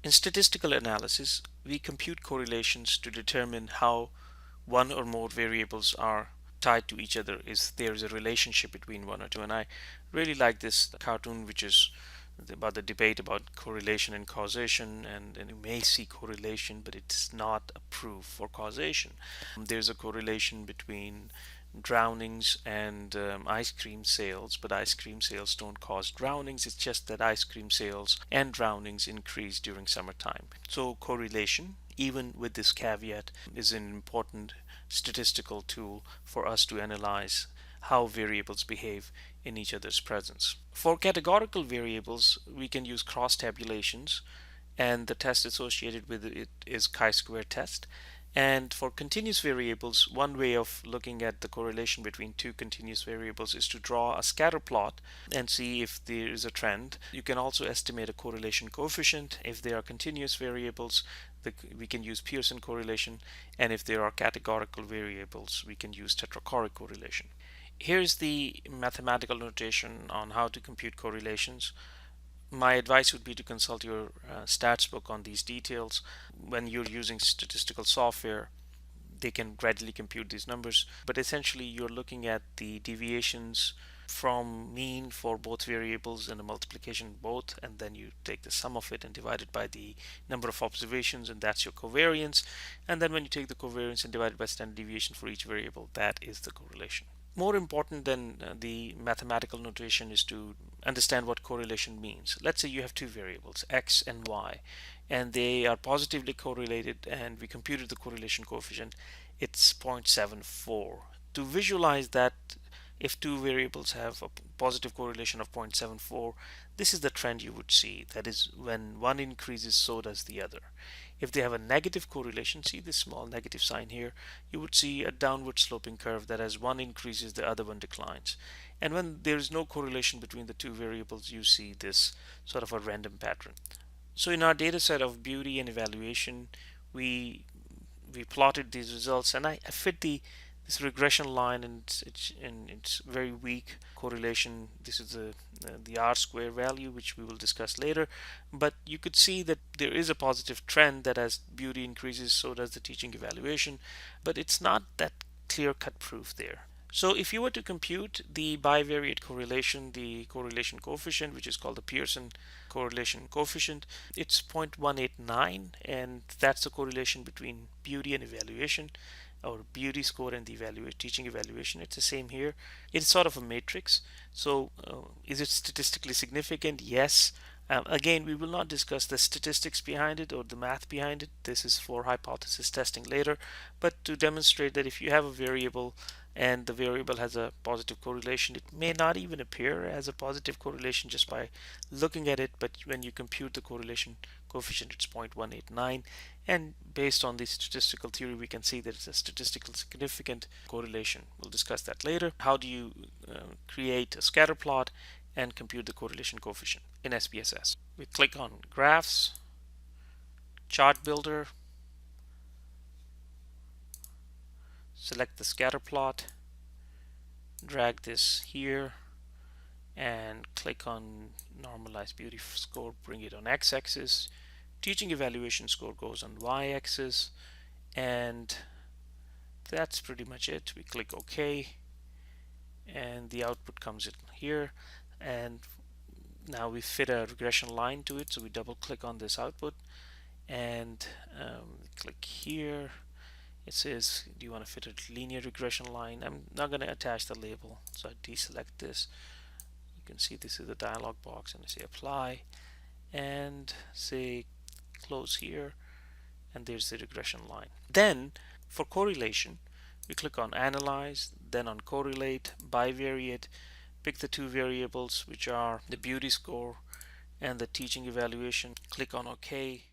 In statistical analysis, we compute correlations to determine how one or more variables are tied to each other, is there is a relationship between one or two. And I really like this cartoon, which is about the debate about correlation and causation, and you may see correlation, but it's not a proof for causation. There's a correlation between drownings and ice cream sales, but ice cream sales don't cause drownings. It's just that ice cream sales and drownings increase during summertime. So correlation, even with this caveat, is an important statistical tool for us to analyze how variables behave in each other's presence. For categorical variables, we can use cross tabulations, and the test associated with it is chi-square test. And for continuous variables, one way of looking at the correlation between two continuous variables is to draw a scatter plot and see if there is a trend. You can also estimate a correlation coefficient. If they are continuous variables, we can use Pearson correlation, and if there are categorical variables, we can use tetrachoric correlation. Here's the mathematical notation on how to compute correlations. My advice would be to consult your stats book on these details. When you're using statistical software, they can readily compute these numbers, but essentially you're looking at the deviations from mean for both variables and a multiplication both, and then you take the sum of it and divide it by the number of observations, and that's your covariance. And then when you take the covariance and divide it by standard deviation for each variable, that is the correlation. More important than the mathematical notation is to understand what correlation means. Let's say you have two variables, x and y, and they are positively correlated, and we computed the correlation coefficient. It's 0.74. To visualize that, if two variables have a positive correlation of 0.74, this is the trend you would see. That is, when one increases, so does the other. If they have a negative correlation, see this small negative sign here, you would see a downward sloping curve that as one increases, the other one declines. And when there is no correlation between the two variables, you see this sort of a random pattern. So in our data set of beauty and evaluation, we plotted these results, and I fit this regression line, and it's very weak correlation. This is the R square value, which we will discuss later, but you could see that there is a positive trend that as beauty increases, so does the teaching evaluation, but it's not that clear-cut proof there. So if you were to compute the bivariate correlation, the correlation coefficient, which is called the Pearson correlation coefficient, it's 0.189, and that's the correlation between beauty and evaluation, or beauty score and the teaching evaluation. It's the same here. It's sort of a matrix. So is it statistically significant? Yes. Again, we will not discuss the statistics behind it or the math behind it. This is for hypothesis testing later. But to demonstrate that if you have a variable and the variable has a positive correlation, it may not even appear as a positive correlation just by looking at it, but when you compute the correlation coefficient, it's 0.189, and based on the statistical theory, we can see that it's a statistically significant correlation. We'll discuss that later. How do you create a scatter plot and compute the correlation coefficient in SPSS? We click on Graphs, Chart Builder, select the scatter plot, drag this here, and click on Normalized Beauty Score, bring it on x-axis. Teaching evaluation score goes on y-axis, and that's pretty much it. We click OK, and the output comes in here, and now we fit a regression line to it. So we double click on this output and click here. It says, do you want to fit a linear regression line? I'm not going to attach the label, so I deselect this. You can see this is the dialog box, and I say apply and say close here, and there's the regression line. Then for correlation, we click on analyze, then on correlate, bivariate, pick the two variables, which are the beauty score and the teaching evaluation. Click on OK.